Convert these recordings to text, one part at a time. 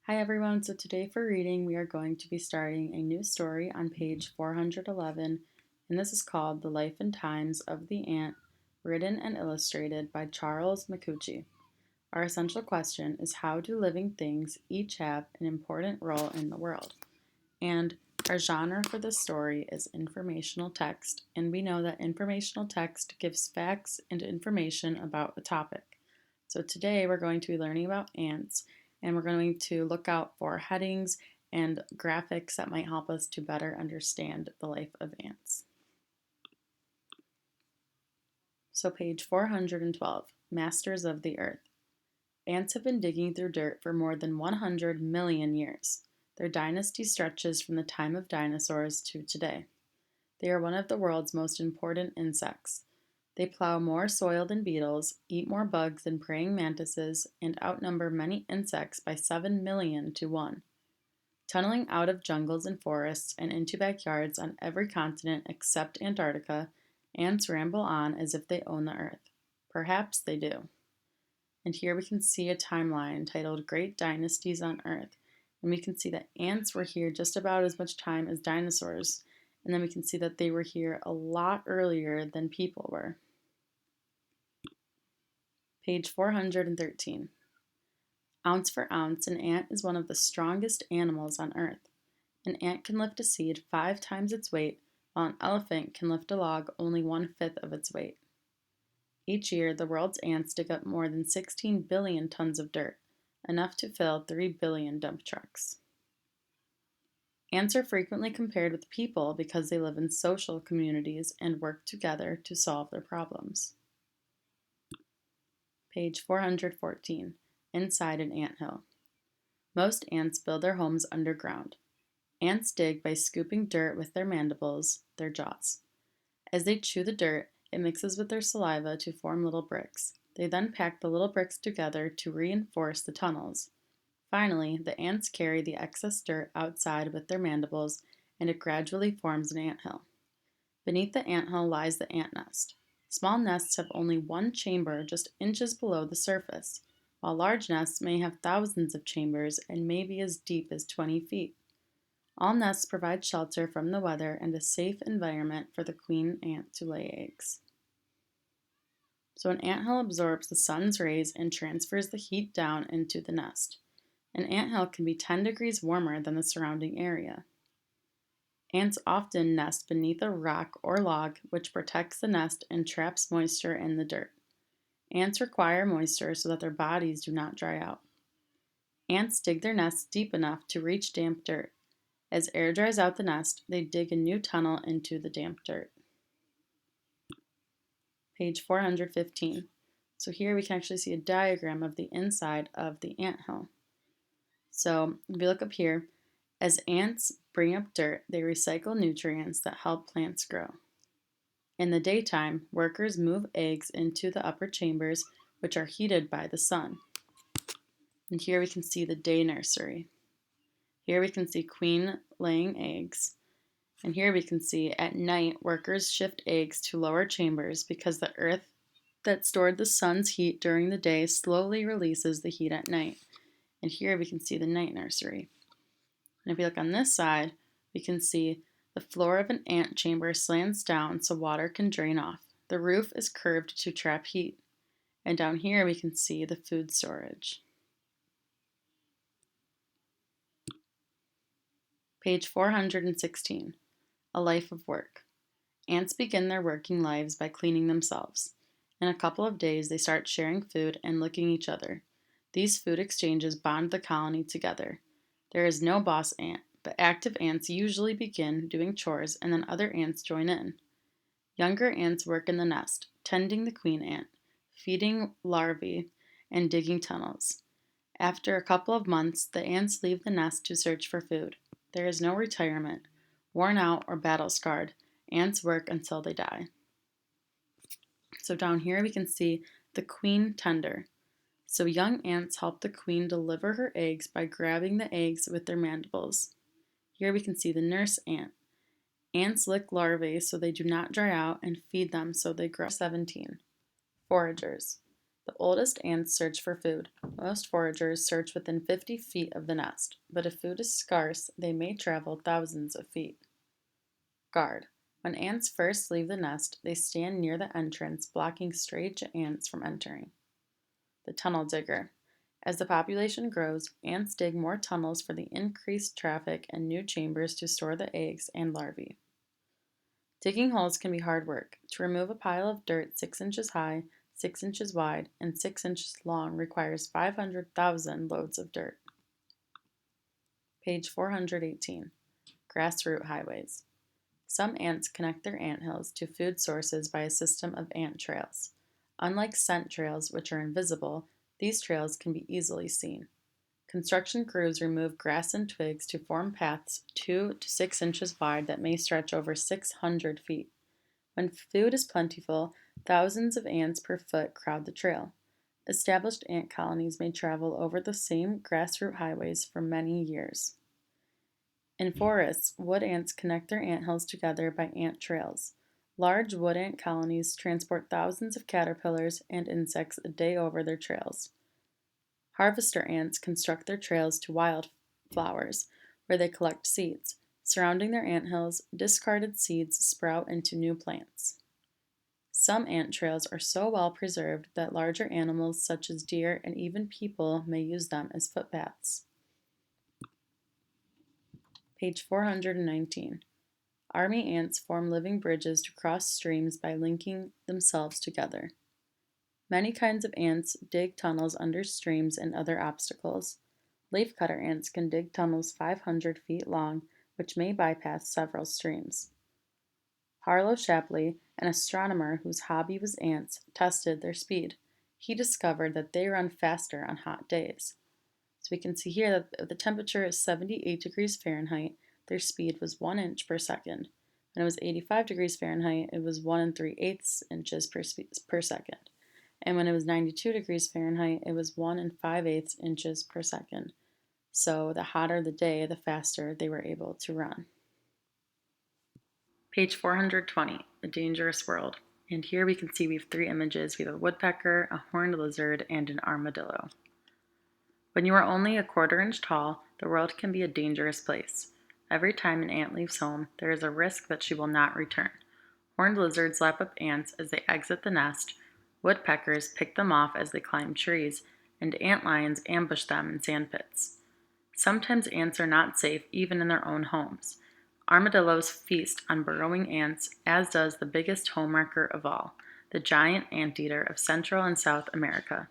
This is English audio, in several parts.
Hi everyone, so today for reading we are going to be starting a new story on page 411, and this is called The Life and Times of the Ant, written and illustrated by Charles McCucci. Our essential question is, how do living things each have an important role in the world? And our genre for this story is informational text, and we know that informational text gives facts and information about a topic. So today we're going to be learning about ants, and we're going to look out for headings and graphics that might help us to better understand the life of ants. So page 412, Masters of the Earth. Ants have been digging through dirt for more than 100 million years. Their dynasty stretches from the time of dinosaurs to today. They are one of the world's most important insects. They plow more soil than beetles, eat more bugs than praying mantises, and outnumber many insects by 7 million to 1. Tunneling out of jungles and forests and into backyards on every continent except Antarctica, ants ramble on as if they own the earth. Perhaps they do. And here we can see a timeline titled Great Dynasties on Earth. And we can see that ants were here just about as much time as dinosaurs. And then we can see that they were here a lot earlier than people were. Page 413. Ounce for ounce, an ant is one of the strongest animals on Earth. An ant can lift a seed 5 times its weight, while an elephant can lift a log only 1/5 of its weight. Each year, the world's ants dig up more than 16 billion tons of dirt, enough to fill 3 billion dump trucks. Ants are frequently compared with people because they live in social communities and work together to solve their problems. Page 414, Inside an Anthill. Most ants build their homes underground. Ants dig by scooping dirt with their mandibles, their jaws. As they chew the dirt, it mixes with their saliva to form little bricks. They then pack the little bricks together to reinforce the tunnels. Finally, the ants carry the excess dirt outside with their mandibles, and it gradually forms an anthill. Beneath the anthill lies the ant nest. Small nests have only one chamber just inches below the surface, while large nests may have thousands of chambers and may be as deep as 20 feet. All nests provide shelter from the weather and a safe environment for the queen ant to lay eggs. So an anthill absorbs the sun's rays and transfers the heat down into the nest. An anthill can be 10 degrees warmer than the surrounding area. Ants often nest beneath a rock or log, which protects the nest and traps moisture in the dirt. Ants require moisture so that their bodies do not dry out. Ants dig their nests deep enough to reach damp dirt. As air dries out the nest, they dig a new tunnel into the damp dirt. Page 415. So here we can actually see a diagram of the inside of the anthill. So if you look up here, as ants bring up dirt, they recycle nutrients that help plants grow. In the daytime, workers move eggs into the upper chambers, which are heated by the sun. And here we can see the day nursery. Here we can see queen laying eggs. And here we can see at night, workers shift eggs to lower chambers because the earth that stored the sun's heat during the day slowly releases the heat at night. And here we can see the night nursery. And if we look on this side, we can see the floor of an ant chamber slants down so water can drain off. The roof is curved to trap heat. And down here we can see the food storage. Page 416, A Life of Work. Ants begin their working lives by cleaning themselves. In a couple of days, they start sharing food and licking each other. These food exchanges bond the colony together. There is no boss ant, but active ants usually begin doing chores and then other ants join in. Younger ants work in the nest, tending the queen ant, feeding larvae, and digging tunnels. After a couple of months, the ants leave the nest to search for food. There is no retirement. Worn out or battle scarred, ants work until they die. So down here we can see the queen tender. So young ants help the queen deliver her eggs by grabbing the eggs with their mandibles. Here we can see the nurse ant. Ants lick larvae so they do not dry out and feed them so they grow. 17. Foragers. The oldest ants search for food. Most foragers search within 50 feet of the nest, but if food is scarce, they may travel thousands of feet. Guard. When ants first leave the nest, they stand near the entrance, blocking stray ants from entering. The tunnel digger. As the population grows, ants dig more tunnels for the increased traffic and new chambers to store the eggs and larvae. Digging holes can be hard work. To remove a pile of dirt 6 inches high, 6 inches wide, and 6 inches long requires 500,000 loads of dirt. Page 418. Grassroot highways. Some ants connect their anthills to food sources by a system of ant trails. Unlike scent trails, which are invisible, these trails can be easily seen. Construction crews remove grass and twigs to form paths 2 to 6 inches wide that may stretch over 600 feet. When food is plentiful, thousands of ants per foot crowd the trail. Established ant colonies may travel over the same grassroot highways for many years. In forests, wood ants connect their anthills together by ant trails. Large wood ant colonies transport thousands of caterpillars and insects a day over their trails. Harvester ants construct their trails to wildflowers, where they collect seeds. Surrounding their anthills, discarded seeds sprout into new plants. Some ant trails are so well preserved that larger animals such as deer and even people may use them as footpaths. Page 419. Army ants form living bridges to cross streams by linking themselves together. Many kinds of ants dig tunnels under streams and other obstacles. Leafcutter ants can dig tunnels 500 feet long, which may bypass several streams. Harlow Shapley, an astronomer whose hobby was ants, tested their speed. He discovered that they run faster on hot days. So we can see here that if the temperature is 78 degrees Fahrenheit, their speed was 1 inch per second. When it was 85 degrees Fahrenheit, it was 1 3/8 inches per second. And when it was 92 degrees Fahrenheit, it was 1 5/8 inches per second. So the hotter the day, the faster they were able to run. Page 420, A Dangerous World. And here we can see we have 3 images. We have a woodpecker, a horned lizard, and an armadillo. When you are only a 1/4 inch tall, the world can be a dangerous place. Every time an ant leaves home, there is a risk that she will not return. Horned lizards lap up ants as they exit the nest, woodpeckers pick them off as they climb trees, and antlions ambush them in sand pits. Sometimes ants are not safe even in their own homes. Armadillos feast on burrowing ants, as does the biggest homewrecker of all, the giant anteater of Central and South America.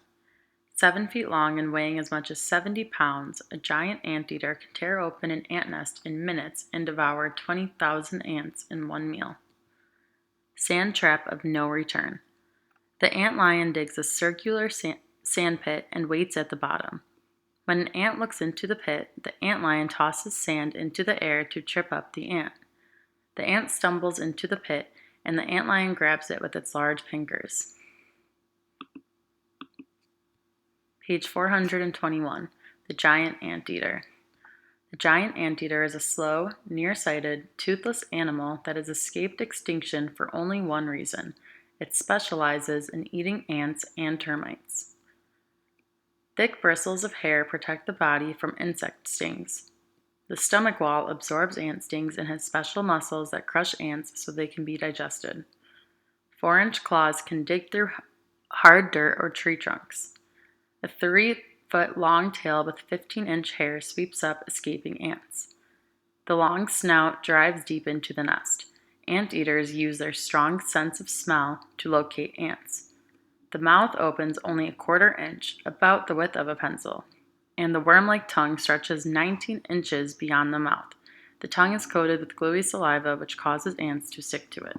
7 feet long and weighing as much as 70 pounds, a giant anteater can tear open an ant nest in minutes and devour 20,000 ants in one meal. Sand trap of no return. The antlion digs a circular sand pit and waits at the bottom. When an ant looks into the pit, the antlion tosses sand into the air to trip up the ant. The ant stumbles into the pit, and the antlion grabs it with its large pincers. Page 421, The Giant Anteater. The giant anteater is a slow, nearsighted, toothless animal that has escaped extinction for only one reason. It specializes in eating ants and termites. Thick bristles of hair protect the body from insect stings. The stomach wall absorbs ant stings and has special muscles that crush ants so they can be digested. 4-inch claws can dig through hard dirt or tree trunks. A 3-foot-long tail with 15-inch hair sweeps up escaping ants. The long snout drives deep into the nest. Anteaters use their strong sense of smell to locate ants. The mouth opens only a 1/4 inch, about the width of a pencil, and the worm-like tongue stretches 19 inches beyond the mouth. The tongue is coated with gluey saliva, which causes ants to stick to it.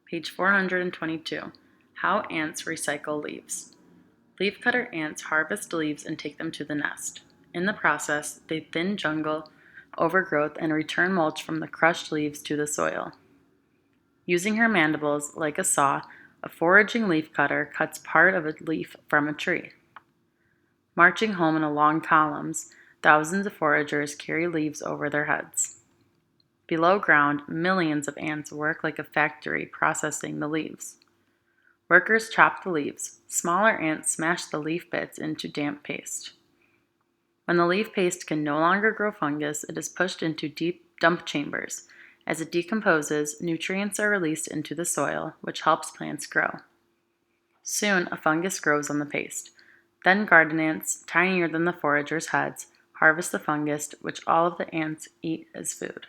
Page 422. How ants recycle leaves. Leafcutter ants harvest leaves and take them to the nest. In the process, they thin jungle overgrowth and return mulch from the crushed leaves to the soil. Using her mandibles, like a saw, a foraging leafcutter cuts part of a leaf from a tree. Marching home in long columns, thousands of foragers carry leaves over their heads. Below ground, millions of ants work like a factory processing the leaves. Workers chop the leaves. Smaller ants smash the leaf bits into damp paste. When the leaf paste can no longer grow fungus, it is pushed into deep dump chambers. As it decomposes, nutrients are released into the soil, which helps plants grow. Soon, a fungus grows on the paste. Then garden ants, tinier than the foragers' heads, harvest the fungus, which all of the ants eat as food.